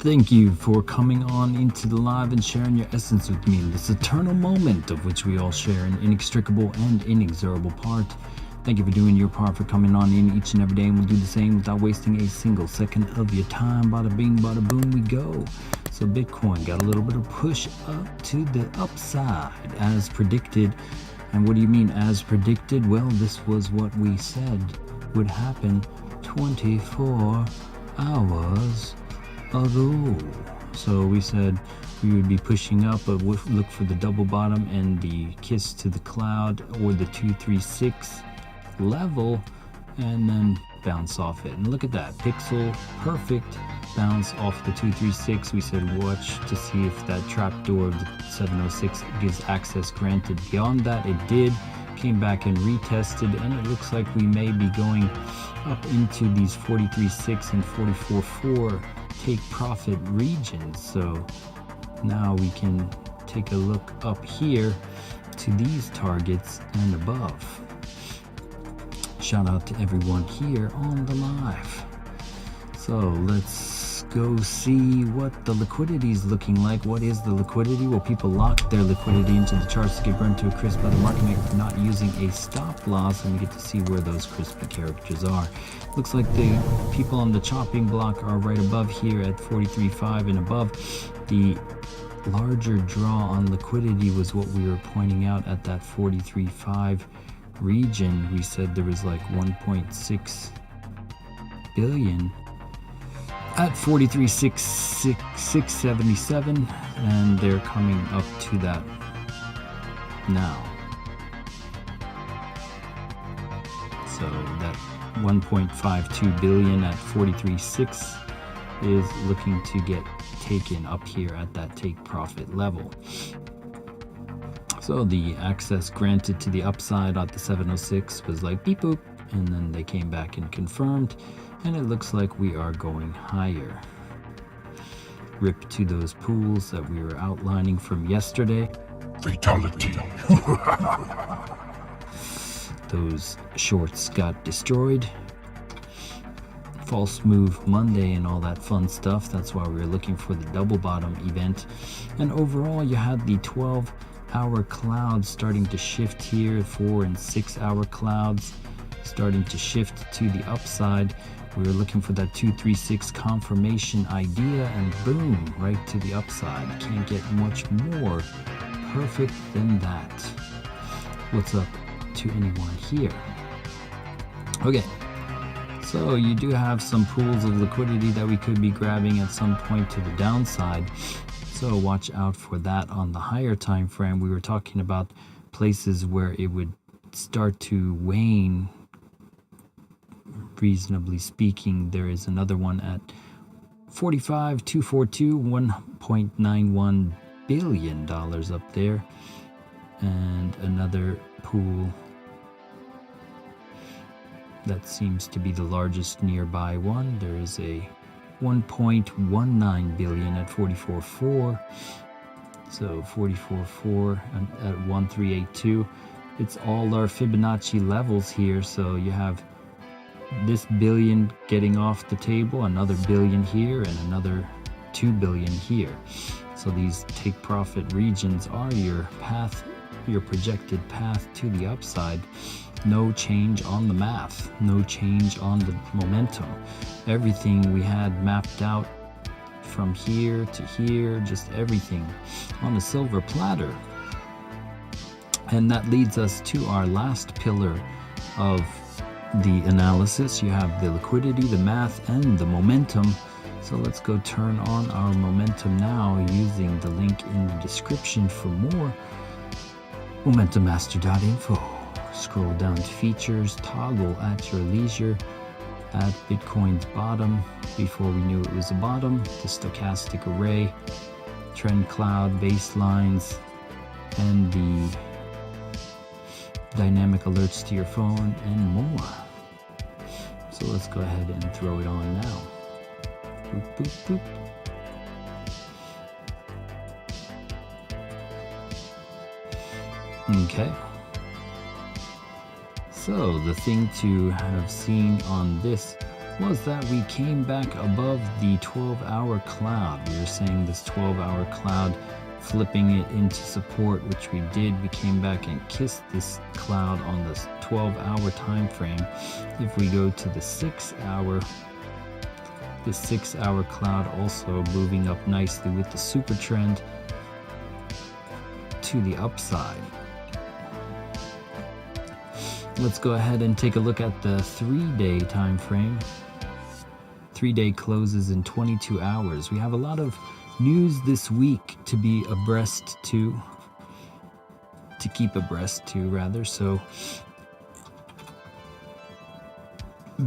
Thank you for coming on into the live and sharing your essence with me in this eternal moment of which we all share an inextricable and inexorable part. Thank you for doing your part, for coming on in each and every day, and we'll do the same without wasting a single second of your time. Bada bing, bada boom, we go. So Bitcoin got a little bit of push up to the upside as predicted. And what do you mean as predicted? Well, this was what we said would happen 24 hours ago. So we said we would be pushing up, but look for the double bottom and the kiss to the cloud or the 236 level, and then bounce off it. And look at that, pixel perfect bounce off the 236. We said watch to see if that trapdoor of the 706 gives access granted. Beyond that, it did. Came back and retested, and it looks like we may be going up into these 43.6 and 44.4 take profit regions. So now we can take a look up here to these targets and above. Shout out to everyone here on the live. So let's go see what the liquidity is looking like. What is the liquidity? Well, people locked their liquidity into the charts to get burned to a crisp by the market maker for not using a stop loss, and we get to see where those crispy characters are. Looks like the people on the chopping block are right above here at 43.5 and above. The larger draw on liquidity was what we were pointing out at that 43.5 region. We said there was like 1.6 billion at 43.677, and they're coming up to that now. So that 1.52 billion at 43.6 is looking to get taken up here at that take profit level. So the access granted to the upside at the 706 was like beep boop, and then they came back and confirmed, and it looks like we are going higher. Rip to those pools that we were outlining from yesterday. Fatality. Those shorts got destroyed. False move Monday and all that fun stuff. That's why we were looking for the double bottom event. And overall, you had the 12-hour clouds starting to shift here, 4 and 6 hour clouds starting to shift to the upside. We were looking for that 236 confirmation idea, and boom, right to the upside. Can't get much more perfect than that. What's up to anyone here? Okay, so you do have some pools of liquidity that we could be grabbing at some point to the downside. So watch out for that on the higher time frame. We were talking about places where it would start to wane. Reasonably speaking, there is another one at 45.242, $1.91 billion up there, and another pool that seems to be the largest nearby one. There is a 1.19 billion at 44.4, so 44.4 at 1382. It's all our Fibonacci levels here, so you have this billion getting off the table, another billion here, and another 2 billion here. So these take profit regions are your path, your projected path to the upside. No change on the math, no change on the momentum. Everything we had mapped out from here to here, just everything on a silver platter. And that leads us to our last pillar of the analysis. You have the liquidity, the math, and the momentum. So let's go turn on our momentum now using the link in the description for more. MomentumMaster.info. Scroll down to features, toggle at your leisure. At Bitcoin's bottom, before we knew it was a bottom, the stochastic array, trend cloud, baselines, and the dynamic alerts to your phone, and more. So let's go ahead and throw it on now. Boop, boop, boop. Okay. So the thing to have seen on this was that we came back above the 12-hour cloud. We were saying this 12-hour cloud, flipping it into support, which we did. We came back and kissed this cloud on this 12-hour time frame. If we go to the 6-hour, the 6-hour cloud also moving up nicely with the super trend to the upside. Let's go ahead and take a look at the 3-day time frame. 3-day closes in 22 hours. We have a lot of news this week to be abreast to keep abreast to rather. So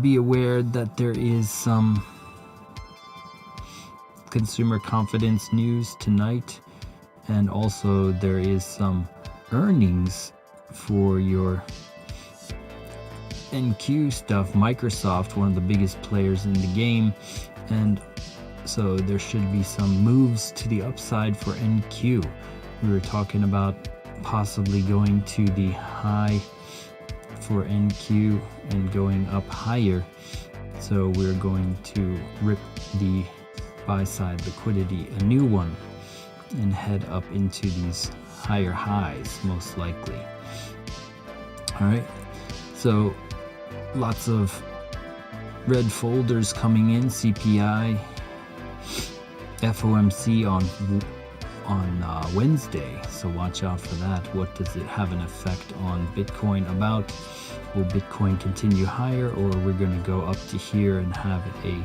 be aware that there is some consumer confidence news tonight, and also there is some earnings for your NQ stuff. Microsoft, one of the biggest players in the game, and so there should be some moves to the upside for NQ. We were talking about possibly going to the high for NQ and going up higher. So we're going to rip the buy side liquidity a new one and head up into these higher highs most likely. All right, so lots of red folders coming in. CPI, FOMC on Wednesday, so watch out for that. What does it have an effect on Bitcoin about? Will Bitcoin continue higher, or we're going to go up to here and have a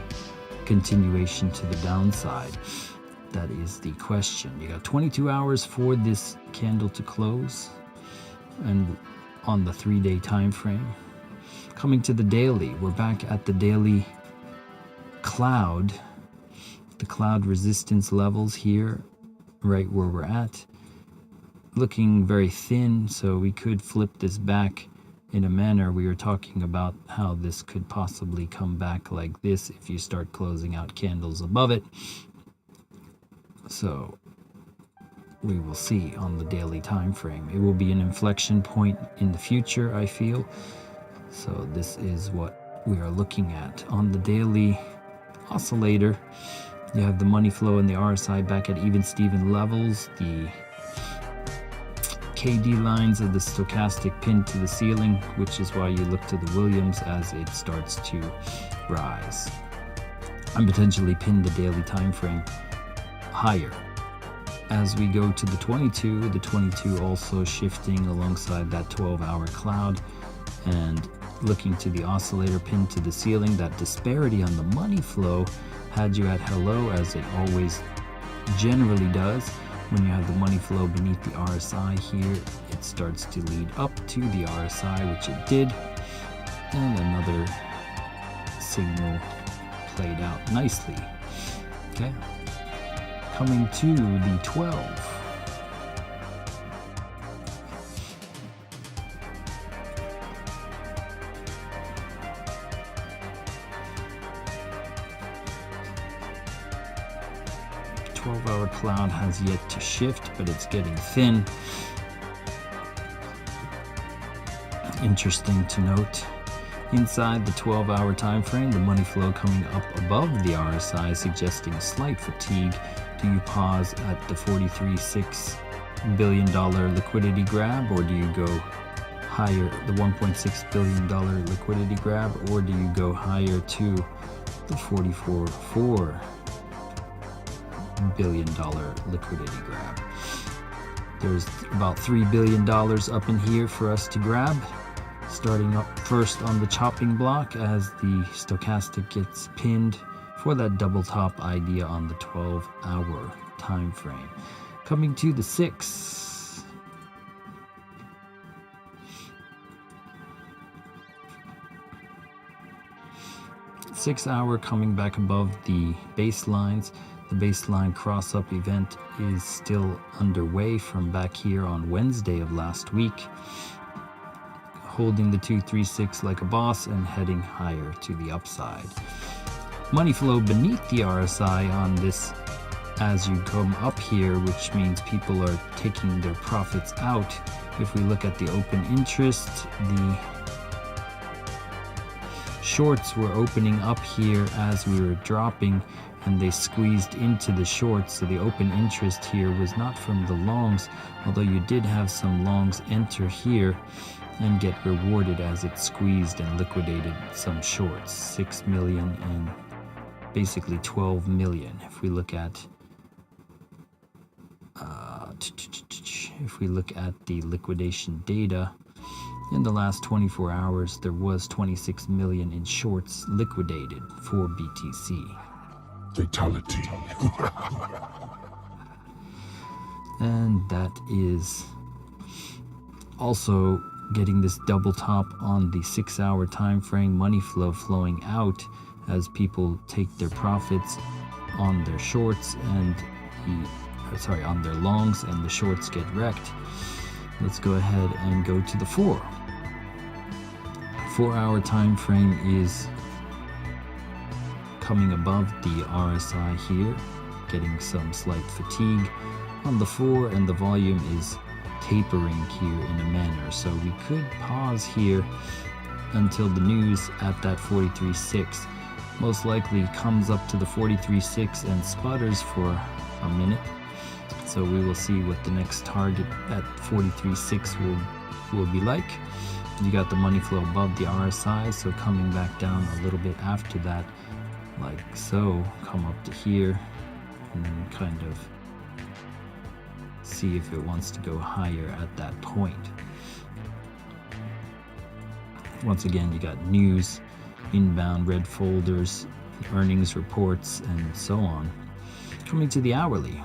continuation to the downside? That is the question. You got 22 hours for this candle to close, and on the 3-day time frame. Coming to the daily, we're back at the daily cloud. The cloud resistance levels here, right where we're at, looking very thin, so we could flip this back in a manner. We were talking about how this could possibly come back like this if you start closing out candles above it. So we will see on the daily time frame. It will be an inflection point in the future, I feel. So this is what we are looking at. On the daily oscillator, you have the money flow and the RSI back at even Steven levels. The KD lines of the stochastic pinned to the ceiling, which is why you look to the Williams as it starts to rise. I'm potentially pinned the daily time frame higher. As we go to the 22 also shifting alongside that 12-hour cloud and looking to the oscillator pinned to the ceiling. That disparity on the money flow had you at hello, as it always generally does. When you have the money flow beneath the RSI here, it starts to lead up to the RSI, which it did, and another signal played out nicely. Okay, coming to the 12. Hour cloud has yet to shift, but it's getting thin. Interesting to note, inside the 12-hour time frame, the money flow coming up above the RSI, suggesting a slight fatigue. Do you pause at the $43.6 billion liquidity grab, or do you go higher, the $1.6 billion liquidity grab, or do you go higher to the $44.4 billion liquidity grab? There's about $3 billion up in here for us to grab, starting up first on the chopping block as the stochastic gets pinned for that double top idea on the 12-hour time frame. Coming to the 6. Six-hour coming back above the baselines. The baseline cross-up event is still underway from back here on Wednesday of last week, holding the 236 like a boss and heading higher to the upside. Money flow beneath the RSI on this as you come up here, which means people are taking their profits out. If we look at the open interest, the shorts were opening up here as we were dropping, and they squeezed into the shorts. So the open interest here was not from the longs, although you did have some longs enter here and get rewarded as it squeezed and liquidated some shorts, 6 million and basically 12 million. If we look at the liquidation data, in the last 24 hours, there was 26 million in shorts liquidated for BTC. Fatality. And that is also getting this double top on the 6-hour time frame, money flow flowing out as people take their profits on their shorts and on their longs, and the shorts get wrecked. Let's go ahead and go to the 4-hour time frame is coming above the RSI here, getting some slight fatigue on the 4, and the volume is tapering here in a manner. So we could pause here until the news at that 43.6 most likely comes up to the 43.6 and sputters for a minute. So we will see what the next target at 43.6 will be like. You got the money flow above the RSI, so coming back down a little bit after that, like so, come up to here and then kind of see if it wants to go higher at that point. Once again, you got news, inbound red folders, earnings reports, and so on. Coming to the hourly.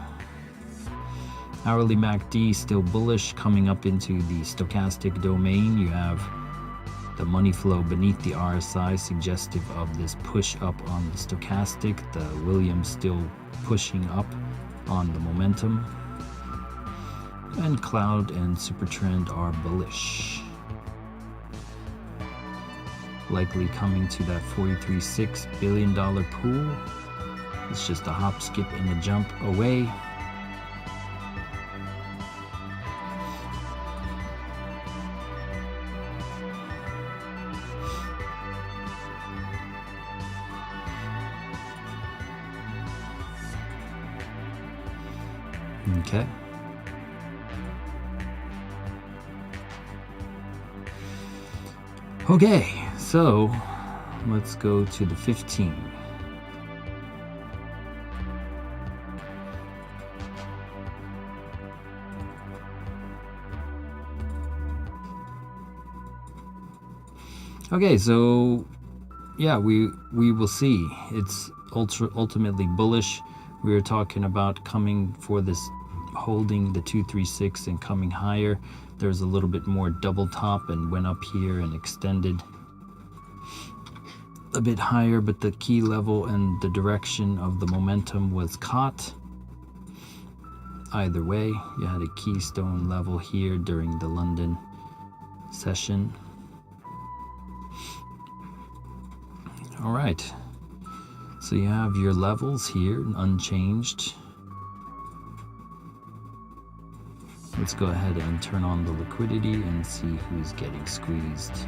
Hourly MACD still bullish, coming up into the stochastic domain. You have the money flow beneath the RSI, suggestive of this push up on the stochastic. The Williams still pushing up on the momentum. And Cloud and Supertrend are bullish. Likely coming to that $43.6 billion pool. It's just a hop, skip, and a jump away. Okay. Okay, so let's go to the 15. Okay, so yeah, we will see. It's ultimately bullish. We were talking about coming for this, holding the 236 and coming higher. There's a little bit more double top and went up here and extended a bit higher, but the key level and the direction of the momentum was caught. Either way, you had a keystone level here during the London session. All right, so you have your levels here unchanged. Let's go ahead and turn on the liquidity and see who's getting squeezed.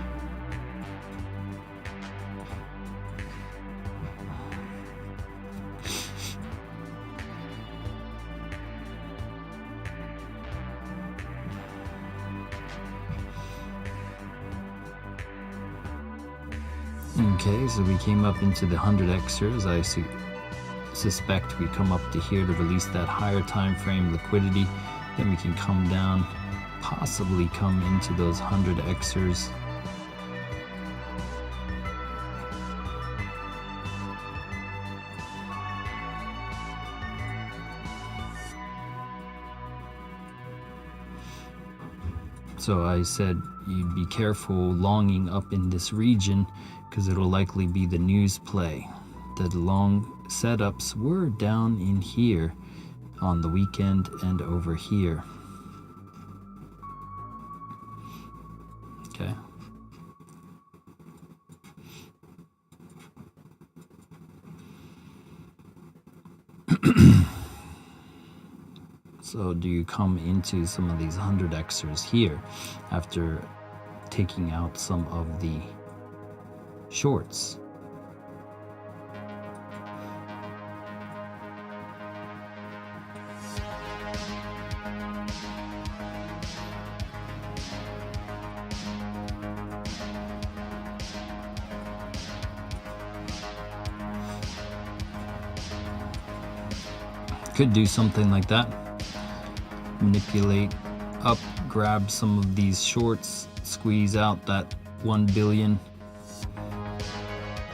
Okay, so we came up into the 100xers. I suspect we come up to here to release that higher time frame liquidity. Then we can come down, possibly come into those 100xers. So I said you'd be careful longing up in this region because it'll likely be the news play. The long setups were down in here on the weekend and over here. Okay. So do you come into some of these 100xers here after taking out some of the shorts. Could do something like that. Manipulate up, grab some of these shorts, squeeze out that 1 billion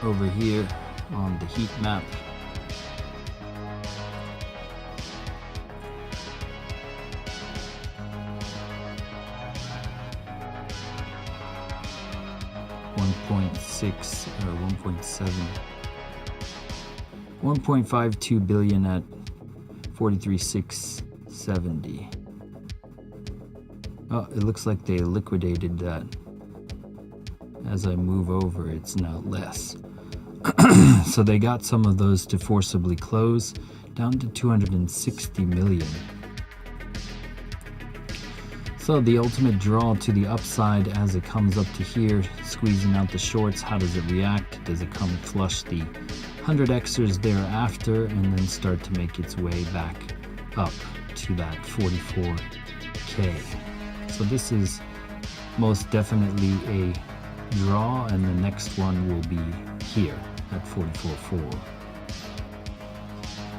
over here on the heat map. .6 or 1.7, 1.52 billion at 43,670. Oh, it looks like they liquidated that. As I move over, it's now less. So they got some of those to forcibly close down to 260 million. So the ultimate draw to the upside as it comes up to here, squeezing out the shorts. How does it react? Does it come flush the 100xers thereafter and then start to make its way back up to that 44k? So this is most definitely a draw, and the next one will be here at 44.4.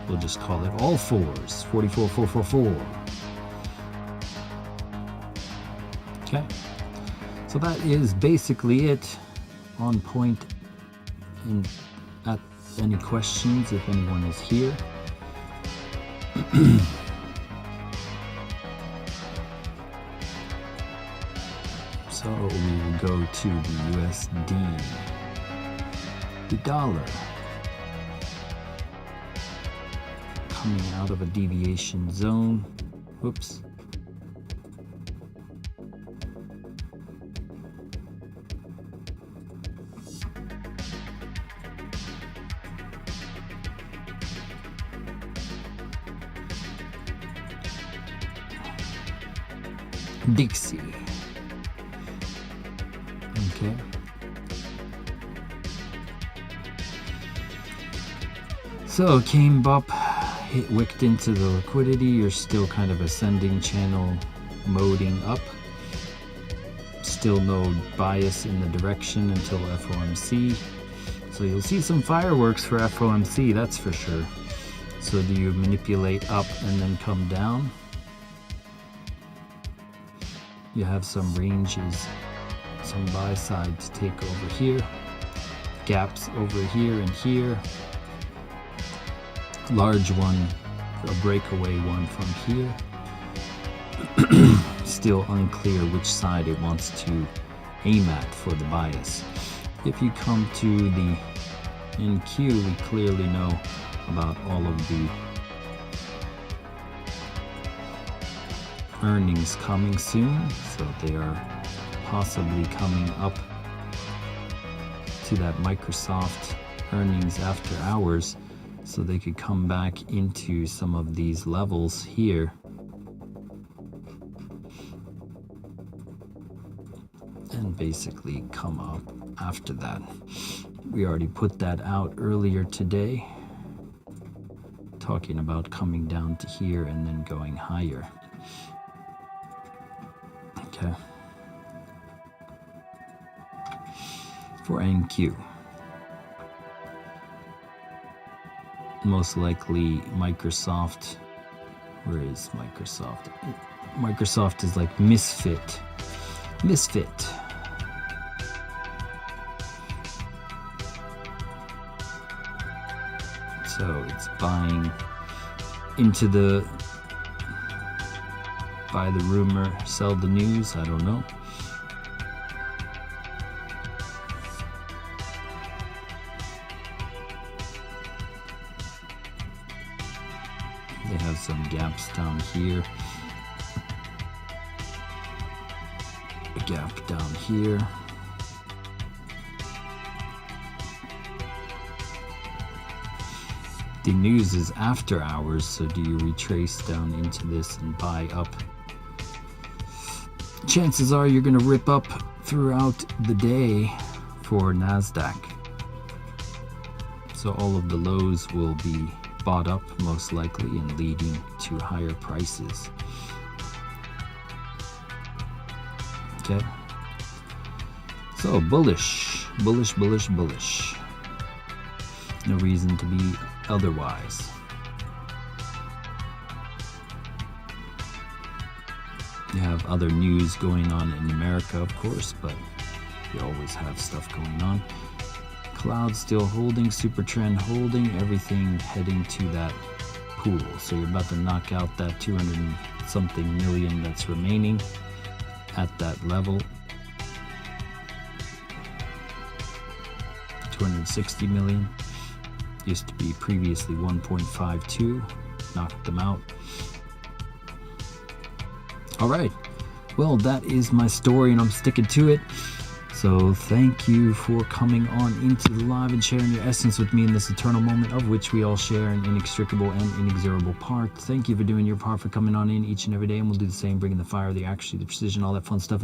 We'll just call it all fours, 44.444. Okay, so that is basically it. On point. And at any questions, if anyone is here. So we will go to the USD, the dollar, coming out of a deviation zone. Whoops. Dixie. Okay. So came up, hit wicked into the liquidity. You're still kind of ascending channel, moding up. Still no bias in the direction until FOMC. So you'll see some fireworks for FOMC, that's for sure. So do you manipulate up and then come down? You have some ranges, some buy side to take over here, gaps over here and here, large one, a breakaway one from here. Still unclear which side it wants to aim at for the bias. If you come to the NQ, we clearly know about all of the earnings coming soon, so they are possibly coming up to that Microsoft earnings after hours, so they could come back into some of these levels here and basically come up after that. We already put that out earlier today, talking about coming down to here and then going higher. Okay. For NQ, most likely Microsoft. Where is Microsoft? Microsoft is like misfit. So it's buying into the buy the rumor, sell the news, I don't know. They have some gaps down here. A gap down here. The news is after hours, so do you retrace down into this and buy up? Chances are you're going to rip up throughout the day for NASDAQ. So all of the lows will be bought up most likely and leading to higher prices. Okay. So bullish. No reason to be otherwise. You have other news going on in America, of course, but you always have stuff going on. Cloud still holding, super trend holding, everything heading to that pool. So you're about to knock out that 200 and something million that's remaining at that level. 260 million. Used to be previously 1.52. Knocked them out. All right. Well, that is my story and I'm sticking to it. So thank you for coming on into the live and sharing your essence with me in this eternal moment of which we all share an inextricable and inexorable part. Thank you for doing your part, for coming on in each and every day, and we'll do the same, bringing the fire, the accuracy, the precision, all that fun stuff.